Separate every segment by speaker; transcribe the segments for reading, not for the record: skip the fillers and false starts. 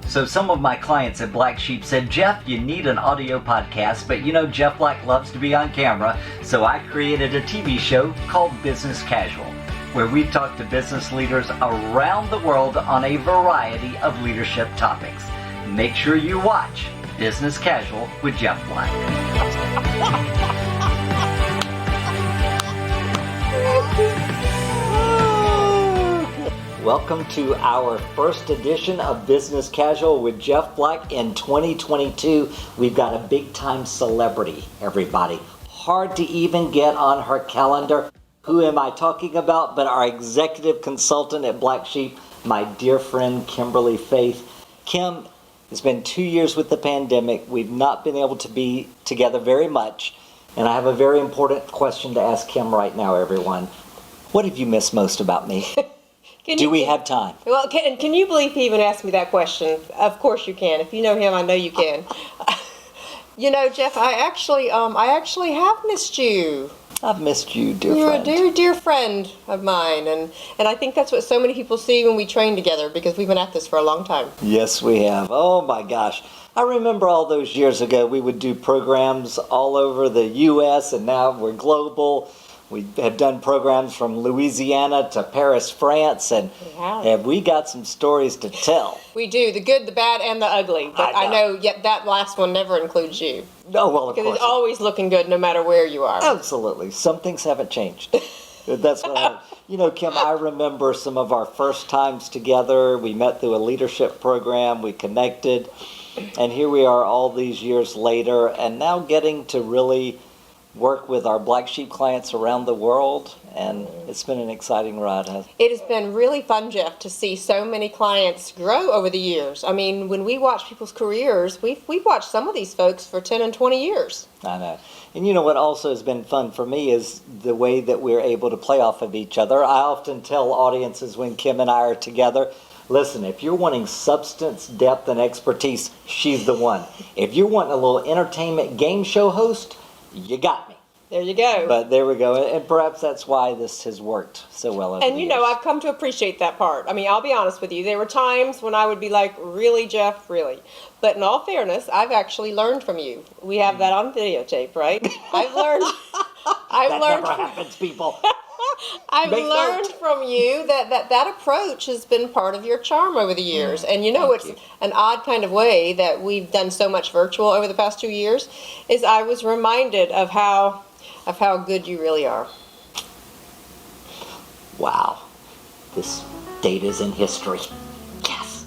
Speaker 1: So some of my clients at Black Sheep said, Jeff, you need an audio podcast, but you know Jeff Black loves to be on camera, so I created a TV show called Business Casual, where we talk to business leaders around the world on a variety of leadership topics. Make sure you watch Business Casual with Jeff Black. Welcome to our first edition of Business Casual with Jeff Black in 2022. We've got a big time celebrity, everybody. Hard to even get on her calendar. Who am I talking about but our executive consultant at Black Sheep, my dear friend Kimberly Faith. Kim, it's been 2 years with the pandemic. We've not been able to be together very much. And I have a very important question to ask Kim right now, everyone. What have you missed most about me? Do we have time?
Speaker 2: Well, can you believe he even asked me that question? Of course you can. If you know him, I know you can. You know, Jeff, I actually have missed you.
Speaker 1: I've missed you, dear
Speaker 2: You're
Speaker 1: friend.
Speaker 2: a dear friend of mine, and I think that's what so many people see when we train together, because we've been at this for a long time.
Speaker 1: Yes, we have. Oh my gosh. I remember all those years ago we would do programs all over the U.S. and now we're global. We have done programs from Louisiana to Paris, France, and have we got some stories to tell?
Speaker 2: We do, the good, the bad, and the ugly. But I know yet that last one never includes you.
Speaker 1: Oh, well, of course.
Speaker 2: Because it's always looking good no matter where you are.
Speaker 1: Absolutely. Some things haven't changed. That's what you know, Kim, I remember some of our first times together. We met through a leadership program. We connected. And here we are all these years later, and now getting to really work with our Black Sheep clients around the world, and it's been an exciting ride.
Speaker 2: It has been really fun, Jeff, to see so many clients grow over the years. I mean, when we watch people's careers, we've watched some of these folks for 10 and 20 years.
Speaker 1: I know. And you know what also has been fun for me is the way that we're able to play off of each other. I often tell audiences when Kim and I are together, listen, if you're wanting substance, depth, and expertise, she's the one. If you're wanting a little entertainment game show host, you got me.
Speaker 2: There you go.
Speaker 1: But there we go. And perhaps that's why this has worked so well over
Speaker 2: And
Speaker 1: the
Speaker 2: you know,
Speaker 1: years.
Speaker 2: I've come to appreciate that part. I mean, I'll be honest with you. There were times when I would be like, really, Jeff, really? But in all fairness, I've actually learned from you. We have that on videotape, right? I've learned.
Speaker 1: That never happens, people.
Speaker 2: I've learned from you that approach has been part of your charm over the years. And you know, it's an odd kind of way that we've done so much virtual over the past 2 years, is I was reminded of how good you really are.
Speaker 1: Wow. This date is in history. Yes.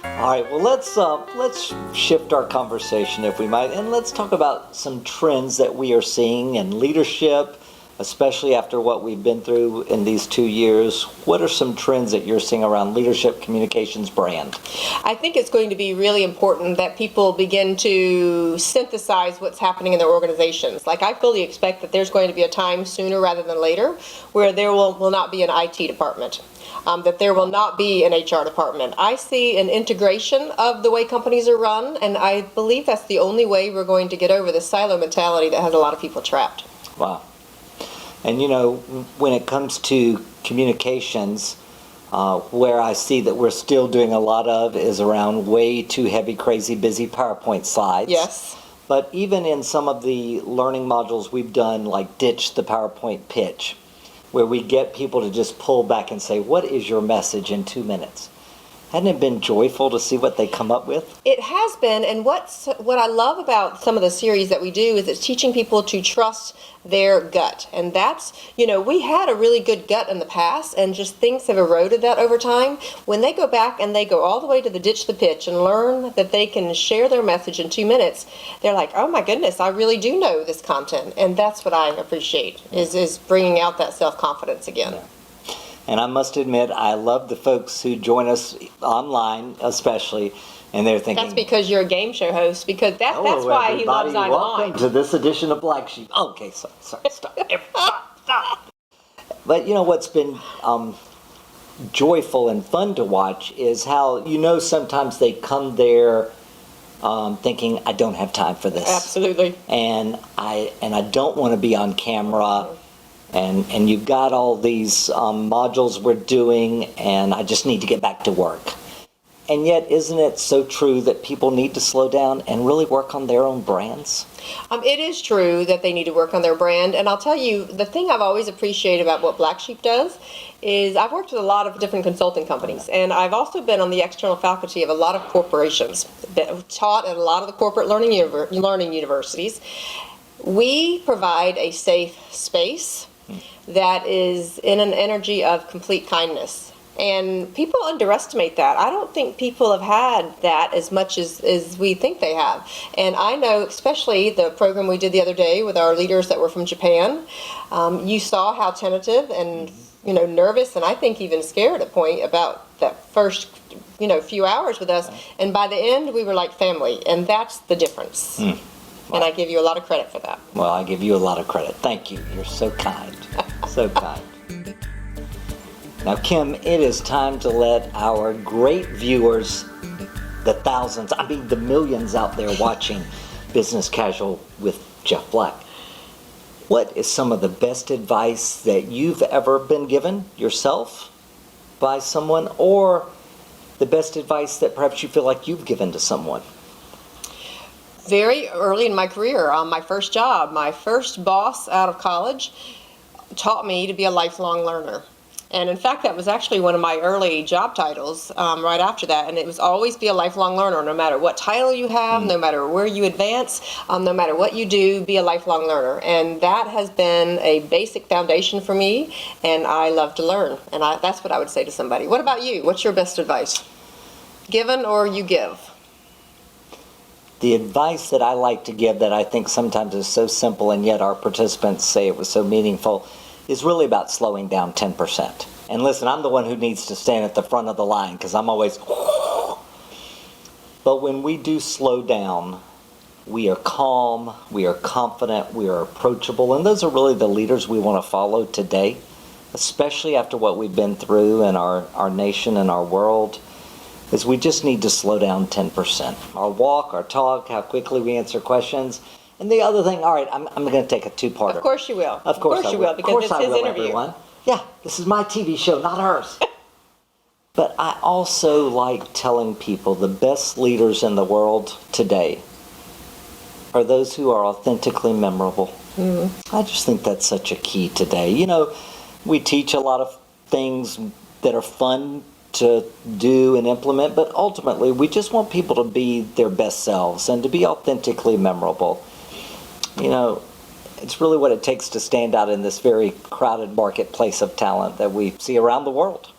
Speaker 1: All right, well, let's shift our conversation, if we might, and let's talk about some trends that we are seeing in leadership, especially after what we've been through in these 2 years. What are some trends that you're seeing around leadership communications brand?
Speaker 2: I think it's going to be really important that people begin to synthesize what's happening in their organizations. Like, I fully expect that there's going to be a time sooner rather than later where there will not be an IT department. That there will not be an HR department. I see an integration of the way companies are run, and I believe that's the only way we're going to get over the silo mentality that has a lot of people trapped.
Speaker 1: Wow. And you know, when it comes to communications, where I see that we're still doing a lot of is around way too heavy, crazy, busy PowerPoint slides.
Speaker 2: Yes.
Speaker 1: But even in some of the learning modules we've done, like Ditch the PowerPoint Pitch, where we get people to just pull back and say, what is your message in 2 minutes? Hadn't it been joyful to see what they come up with?
Speaker 2: It has been, and what I love about some of the series that we do is it's teaching people to trust their gut. And that's, you know, we had a really good gut in the past, and just things have eroded that over time. When they go back and they go all the way to the Ditch the Pitch and learn that they can share their message in 2 minutes, they're like, oh my goodness, I really do know this content. And that's what I appreciate, is bringing out that self-confidence again.
Speaker 1: Yeah. And I must admit, I love the folks who join us online, especially, and they're thinking...
Speaker 2: That's because you're a game show host, because that's why he loves I'm
Speaker 1: welcome
Speaker 2: Online.
Speaker 1: to this edition of Black Sheep. Okay, sorry, stop. Stop. But you know what's been joyful and fun to watch is how, you know, sometimes they come there thinking, I don't have time for this.
Speaker 2: Absolutely.
Speaker 1: And I don't want to be on camera. And you've got all these modules we're doing, and I just need to get back to work. And yet, isn't it so true that people need to slow down and really work on their own brands?
Speaker 2: It is true that they need to work on their brand, and I'll tell you, the thing I've always appreciated about what Black Sheep does is I've worked with a lot of different consulting companies, and I've also been on the external faculty of a lot of corporations, taught at a lot of the corporate learning universities. We provide a safe space that is in an energy of complete kindness. And people underestimate that. I don't think people have had that as much as we think they have. And I know, especially the program we did the other day with our leaders that were from Japan, you saw how tentative and nervous, and I think even scared at a point about that first few hours with us. And by the end, we were like family, and that's the difference. And I give you a lot of credit for that.
Speaker 1: Well, I give you a lot of credit. Thank you. You're so kind. So kind. Now, Kim, it is time to let our great viewers, the thousands, the millions out there watching Business Casual with Jeff Black, what is some of the best advice that you've ever been given yourself by someone, or the best advice that perhaps you feel like you've given to someone?
Speaker 2: Very early in my career, on my first job, my first boss out of college taught me to be a lifelong learner. And in fact, that was actually one of my early job titles right after that. And it was always be a lifelong learner, no matter what title you have, no matter where you advance, no matter what you do, be a lifelong learner. And that has been a basic foundation for me, and I love to learn. And that's what I would say to somebody. What about you? What's your best advice? Given or you give?
Speaker 1: The advice that I like to give, that I think sometimes is so simple and yet our participants say it was so meaningful, is really about slowing down 10%. And listen, I'm the one who needs to stand at the front of the line because I'm always, but when we do slow down, we are calm, we are confident, we are approachable, and those are really the leaders we want to follow today, especially after what we've been through in our nation and our world, is we just need to slow down 10%. Our walk, our talk, how quickly we answer questions. And the other thing, all right, I'm going to take a two-parter.
Speaker 2: Of course you will.
Speaker 1: Of course
Speaker 2: you will, because it's his interview.
Speaker 1: Everyone. Yeah, this is my TV show, not hers. But I also like telling people the best leaders in the world today are those who are authentically memorable. I just think that's such a key today. We teach a lot of things that are fun to do and implement, but ultimately we just want people to be their best selves and to be authentically memorable. It's really what it takes to stand out in this very crowded marketplace of talent that we see around the world.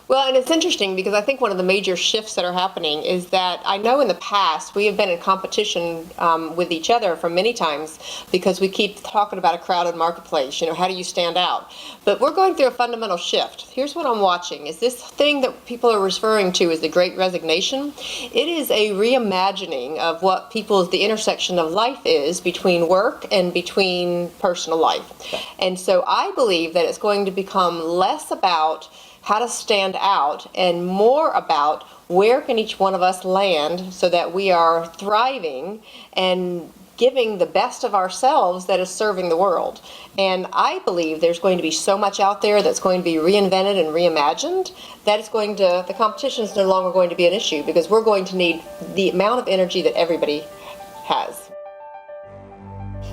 Speaker 2: Well, and it's interesting because I think one of the major shifts that are happening is that I know in the past we have been in competition with each other for many times because we keep talking about a crowded marketplace. How do you stand out? But we're going through a fundamental shift. Here's what I'm watching. Is this thing that people are referring to as the Great Resignation? It is a reimagining of what the intersection of life is between work and between personal life. And so I believe that it's going to become less about how to stand out and more about where can each one of us land so that we are thriving and giving the best of ourselves that is serving the world. And I believe there's going to be so much out there that's going to be reinvented and reimagined that the competition is no longer going to be an issue because we're going to need the amount of energy that everybody has.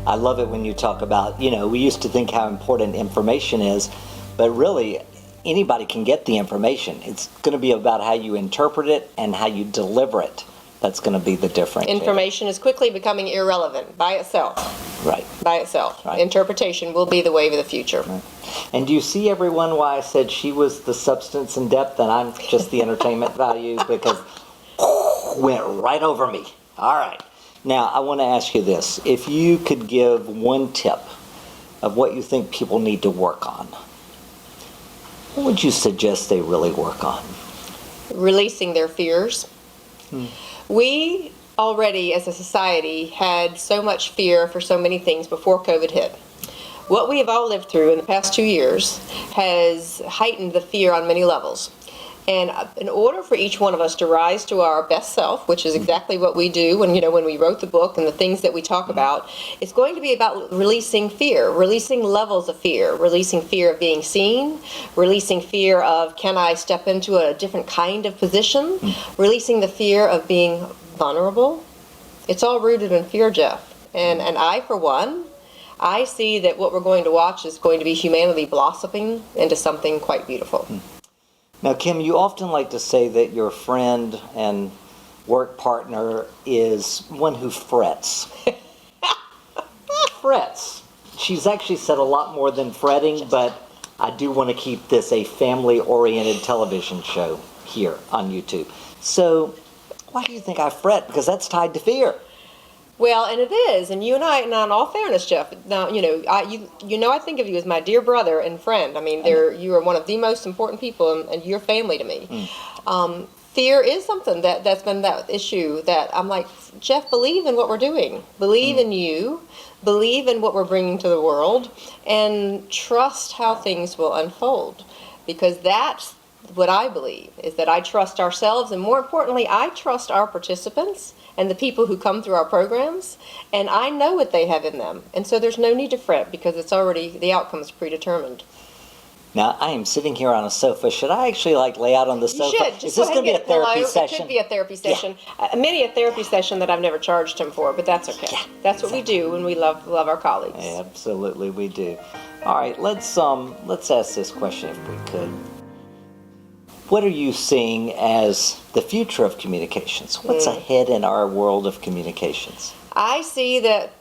Speaker 1: I love it when you talk about, we used to think how important information is, but really, anybody can get the information. It's going to be about how you interpret it and how you deliver it. That's going to be the difference.
Speaker 2: Information is quickly becoming irrelevant by itself.
Speaker 1: Right.
Speaker 2: By itself.
Speaker 1: Right.
Speaker 2: Interpretation will be the wave of the future.
Speaker 1: Right. And do you see, everyone, why I said she was the substance and depth and I'm just the entertainment value? Because went right over me. All right. Now, I want to ask you this. If you could give one tip of what you think people need to work on, what would you suggest they really work on?
Speaker 2: Releasing their fears. We already, as a society, had so much fear for so many things before COVID hit. What we have all lived through in the past 2 years has heightened the fear on many levels. And in order for each one of us to rise to our best self, which is exactly what we do when we wrote the book and the things that we talk about, it's going to be about releasing fear, releasing levels of fear, releasing fear of being seen, releasing fear of can I step into a different kind of position, releasing the fear of being vulnerable. It's all rooted in fear, Jeff. And I, for one, I see that what we're going to watch is going to be humanity blossoming into something quite beautiful.
Speaker 1: Now, Kim, you often like to say that your friend and work partner is one who frets. Frets. She's actually said a lot more than fretting, but I do want to keep this a family-oriented television show here on YouTube. So, why do you think I fret? Because that's tied to fear.
Speaker 2: Well, and it is, and you and I, now in all fairness, Jeff, now, I think of you as my dear brother and friend. I mean, you are one of the most important people and your family to me. Fear is something that's been that issue that I'm like, Jeff, believe in what we're doing. Believe in you. Believe in what we're bringing to the world, and trust how things will unfold. Because that's what I believe, is that I trust ourselves, and more importantly, I trust our participants and the people who come through our programs, and I know what they have in them. And so there's no need to fret because the outcome is predetermined.
Speaker 1: Now, I am sitting here on a sofa. Should I actually lay out on the sofa?
Speaker 2: You should. Just
Speaker 1: Is this going to be a therapy session?
Speaker 2: It could be a therapy session. Many a therapy session that I've never charged him for, but that's okay.
Speaker 1: Yeah,
Speaker 2: that's what we do when we love our colleagues.
Speaker 1: Absolutely, we do. All right, let's ask this question if we could. What are you seeing as the future of communications? What's ahead in our world of communications?
Speaker 2: I see that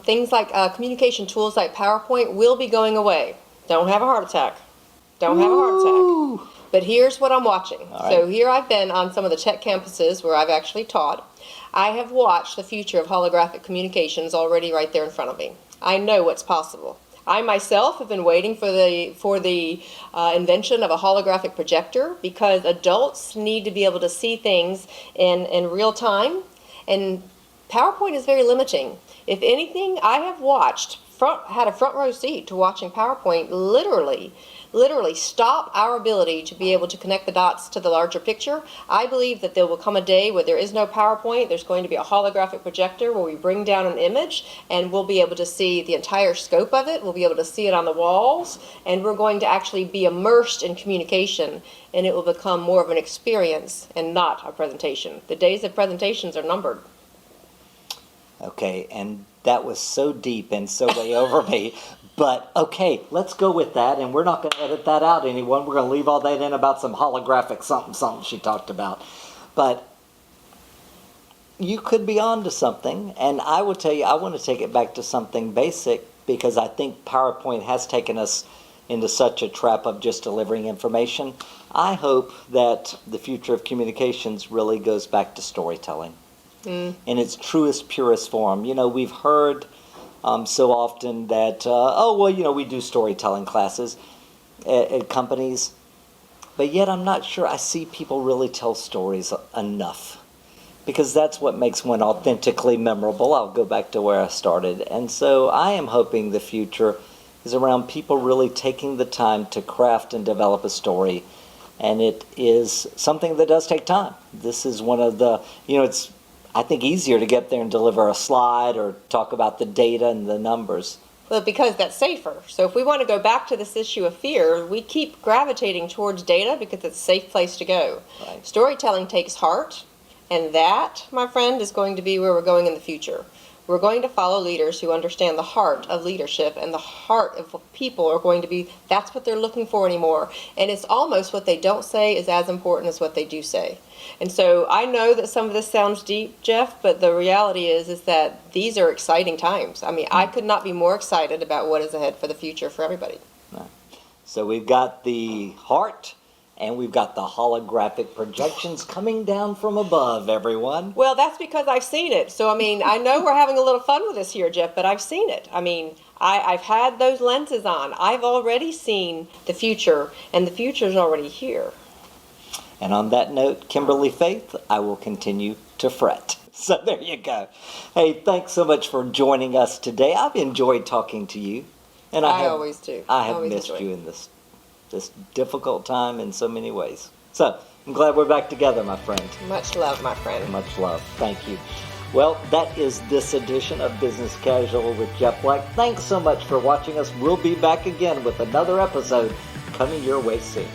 Speaker 2: things like communication tools like PowerPoint will be going away. Don't have a heart attack. Don't have a heart attack. But here's what I'm watching.
Speaker 1: Right.
Speaker 2: So here I've been on some of the tech campuses where I've actually taught. I have watched the future of holographic communications already right there in front of me. I know what's possible. I myself have been waiting for the invention of a holographic projector because adults need to be able to see things in real time, and PowerPoint is very limiting. If anything, I have had a front row seat to watching PowerPoint literally stop our ability to be able to connect the dots to the larger picture. I believe that there will come a day where there is no PowerPoint. There's going to be a holographic projector where we bring down an image and we'll be able to see the entire scope of it. We'll be able to see it on the walls, and we're going to actually be immersed in communication, and it will become more of an experience and not a presentation. The days of presentations are numbered.
Speaker 1: Okay, and that was so deep and so way over me. But, okay, let's go with that, and we're not going to edit that out, anyone. We're going to leave all that in about some holographic something she talked about. But you could be on to something, and I will tell you, I want to take it back to something basic because I think PowerPoint has taken us into such a trap of just delivering information. I hope that the future of communications really goes back to storytelling in its truest, purest form. We've heard so often that, we do storytelling classes at companies, but yet I'm not sure I see people really tell stories enough, because that's what makes one authentically memorable. I'll go back to where I started. And so I am hoping the future is around people really taking the time to craft and develop a story, and it is something that does take time. This is one of the, it's I think easier to get there and deliver a slide or talk about the data and the numbers.
Speaker 2: Well, because that's safer. So if we want to go back to this issue of fear, we keep gravitating towards data because it's a safe place to go.
Speaker 1: Right.
Speaker 2: Storytelling takes heart, and that, my friend, is going to be where we're going in the future. We're going to follow leaders who understand the heart of leadership, and the heart of what people are going to be, that's what they're looking for anymore. And it's almost what they don't say is as important as what they do say. And so I know that some of this sounds deep, Jeff, but the reality is that these are exciting times. I mean, I could not be more excited about what is ahead for the future for everybody.
Speaker 1: So we've got the heart, and we've got the holographic projections coming down from above, everyone.
Speaker 2: Well, that's because I've seen it. So, I mean, I know we're having a little fun with this here, Jeff, but I've seen it. I mean, I've had those lenses on. I've already seen the future, and the future's already here.
Speaker 1: And on that note, Kimberly Faith, I will continue to fret. So there you go. Hey, thanks so much for joining us today. I've enjoyed talking to you. And I
Speaker 2: always do.
Speaker 1: I have missed you in this difficult time in so many ways. So, I'm glad we're back together, my friend.
Speaker 2: Much love, my friend.
Speaker 1: Much love. Thank you. Well, that is this edition of Business Casual with Jeff Black. Thanks so much for watching us. We'll be back again with another episode coming your way soon.